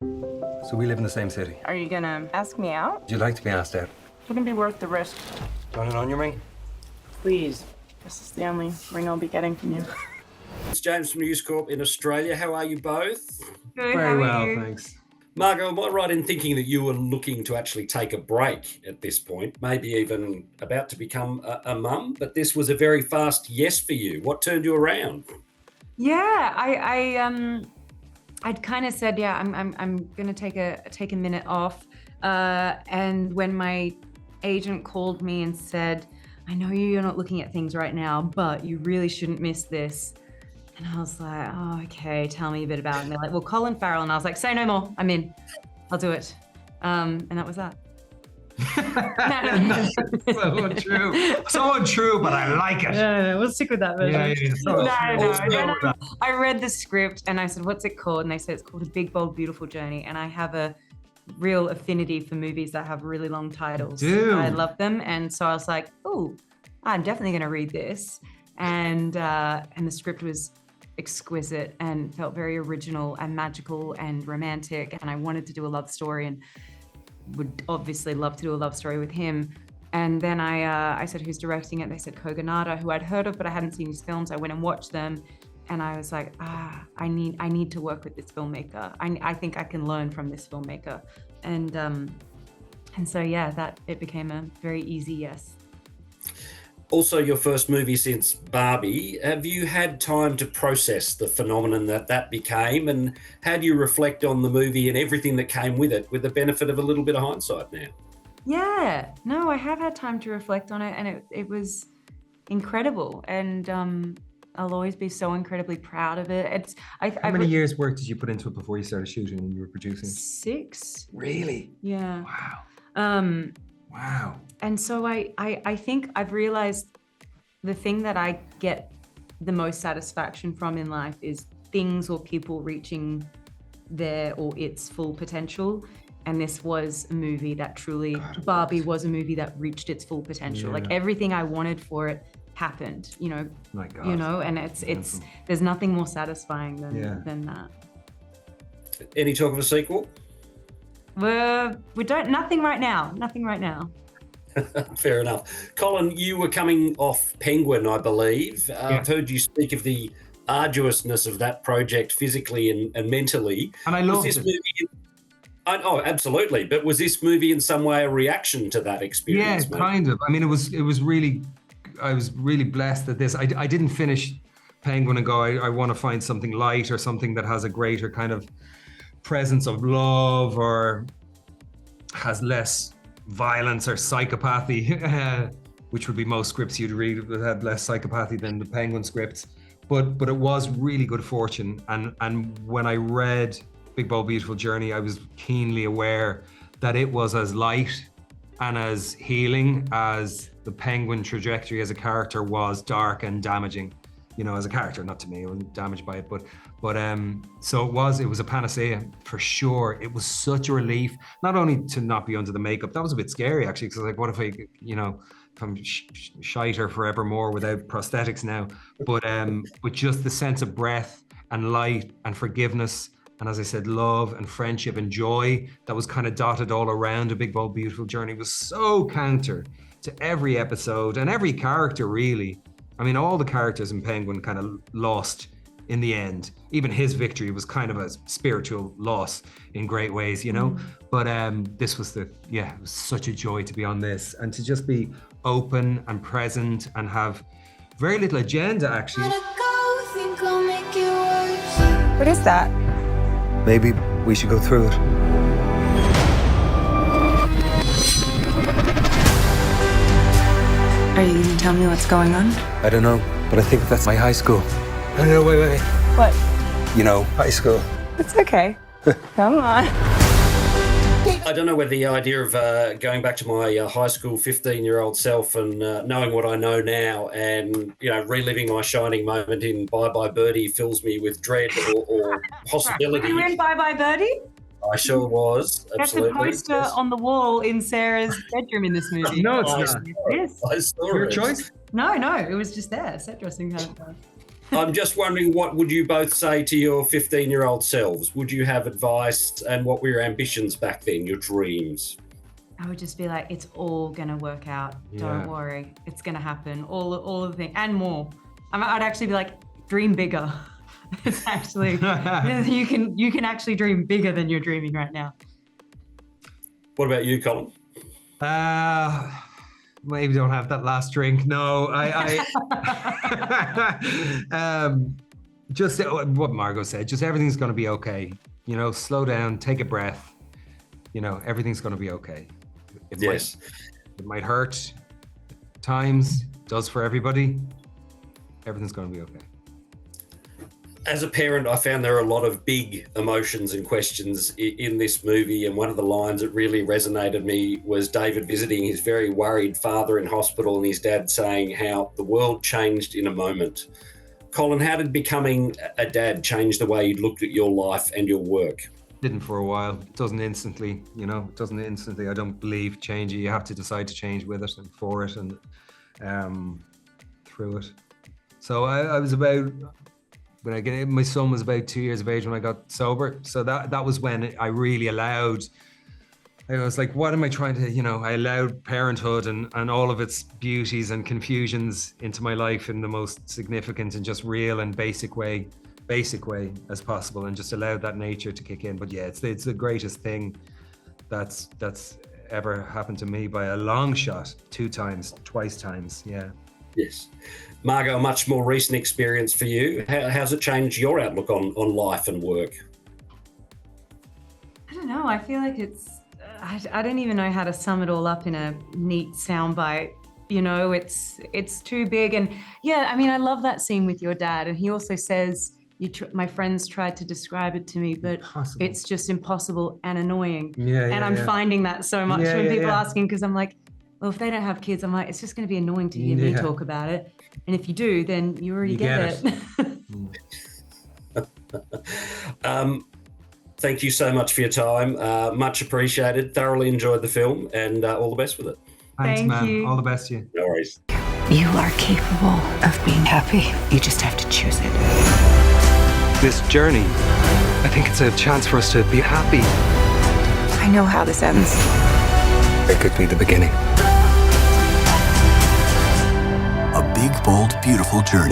So we live in the same city. Are you gonna ask me out? Would you like to be asked out? Wouldn't be worth the risk. Do you want an onion ring? Please. This is the only ring I'll be getting from you. It's James from News Corp in Australia. How are you both? Good, Very well, thanks. Margot, am I right in thinking that you were looking to actually take a break at this point, maybe even about to become a mum, but this was a very fast yes for you. What turned you around? Yeah, I'd kind of said, yeah, I'm gonna take a minute off. And when my agent called me and said, I know you're not looking at things right now, but you really shouldn't miss this. And I was like, oh, okay, tell me a bit about it. And they're like, well, Colin Farrell. And I was like, say no more, I'm in, I'll do it. And that was that. So untrue. So untrue, but I like it. No, we'll stick with that version. Yeah. No. I read the script and I said, what's it called? And they said it's called A Big, Bold, Beautiful Journey. And I have a real affinity for movies that have really long titles. I love them. And so I was like, oh, I'm definitely going to read this. And the script was exquisite and felt very original and magical and romantic. And I wanted to do a love story and would obviously love to do a love story with him. And then I said, who's directing it? They said Kogonada, who I'd heard of, but I hadn't seen his films. I went and watched them. And I was like, I need to work with this filmmaker. I think I can learn from this filmmaker. And so, yeah, that it became a very easy yes. Also, your first movie since Barbie. Have you had time to process the phenomenon that became, and how do you reflect on the movie and everything that came with it, with the benefit of a little bit of hindsight now? Yeah, no, I have had time to reflect on it, and it was incredible. And I'll always be so incredibly proud of it. How many years' work did you put into it before you started shooting and you were producing? 6. Really? Yeah. Wow. Wow. And so I think I've realized the thing that I get the most satisfaction from in life is things or people reaching their or its full potential. And this was a movie that truly, Barbie was a movie that reached its full potential. Yeah. Like everything I wanted for it happened, My God. and it's there's nothing more satisfying than that. Any talk of a sequel? Nothing right now. Fair enough. Colin, you were coming off Penguin, I believe. I've heard you speak of the arduousness of that project physically and mentally. And I loved it. Oh, absolutely. But was this movie in some way a reaction to that experience? Yeah, kind of. I mean, it was really, I was really blessed that I didn't finish Penguin and go, I want to find something light or something that has a greater kind of presence of love or has less violence or psychopathy, which would be most scripts you'd read that had less psychopathy than the Penguin scripts. But it was really good fortune. And when I read Big, Bold, Beautiful Journey, I was keenly aware that it was as light and as healing as the Penguin trajectory as a character was dark and damaging. As a character, not to me, I wasn't damaged by it, but so it was a panacea for sure. It was such a relief, not only to not be under the makeup, that was a bit scary actually, because like, what if if I'm shiter forevermore without prosthetics now, but just the sense of breath and light and forgiveness, and as I said, love and friendship and joy that was kind of dotted all around A Big, Bold, Beautiful Journey was so counter to every episode and every character really. I mean, all the characters in Penguin kind of lost in the end. Even his victory was kind of a spiritual loss in great ways, But this was it was such a joy to be on this and to just be open and present and have very little agenda, actually. What is that? Maybe we should go through it. Are you gonna tell me what's going on? I don't know, but I think that's my high school. No, wait. What? High school. It's okay. Come on. I don't know whether the idea of going back to my high school 15-year-old self and knowing what I know now and, reliving my shining moment in Bye Bye Birdie fills me with dread or possibility. Were you in Bye Bye Birdie? I sure was, absolutely. That's the poster on the wall in Sarah's bedroom in this movie. No, it's not. Yes. I saw Your it. choice? No, it was just there, set dressing kind of stuff. I'm just wondering, what would you both say to your 15-year-old selves? Would you have advice, and what were your ambitions back then, your dreams? I would just be like, it's all gonna work out. Don't worry, it's gonna happen. All of the things and more. I'd actually be like, dream bigger. It's actually you can actually dream bigger than you're dreaming right now. What about you, Colin? Maybe don't have that last drink. No, I just what Margot said. Just everything's going to be okay. You know, slow down, take a breath. You know, everything's going to be okay. It might hurt at times. Does for everybody. Everything's going to be okay. As a parent, I found there are a lot of big emotions and questions in this movie, and one of the lines that really resonated me was David visiting his very worried father in hospital and his dad saying how the world changed in a moment. Colin, how did becoming a dad change the way you looked at your life and your work? Didn't for a while. It doesn't instantly, I don't believe change it. You have to decide to change with it and for it and through it. So I was about... my son was about 2 years of age when I got sober. So that was when I really allowed, I was like, what am I trying to, I allowed parenthood and all of its beauties and confusions into my life in the most significant and just real and basic way as possible, and just allowed that nature to kick in. But yeah, it's the greatest thing that's ever happened to me by a long shot. Twice times, yeah. Yes. Margot, a much more recent experience for you. How's it changed your outlook on life and work? I don't know. I feel like I don't even know how to sum it all up in a neat soundbite. It's too big. And yeah, I mean, I love that scene with your dad. And he also says, my friends tried to describe it to me, but it's just impossible and annoying. I'm finding that so much when people are asking, because I'm like, well, if they don't have kids, I'm like, it's just going to be annoying to hear me talk about it. And if you do, then you already get it. Thank you so much for your time. Much appreciated. Thoroughly enjoyed the film, and all the best with it. Thanks, Thank man. you. All the best to you. No worries. You are capable of being happy. You just have to choose it. This journey, I think it's a chance for us to be happy. I know how this ends. It could be the beginning. A big, bold, beautiful journey.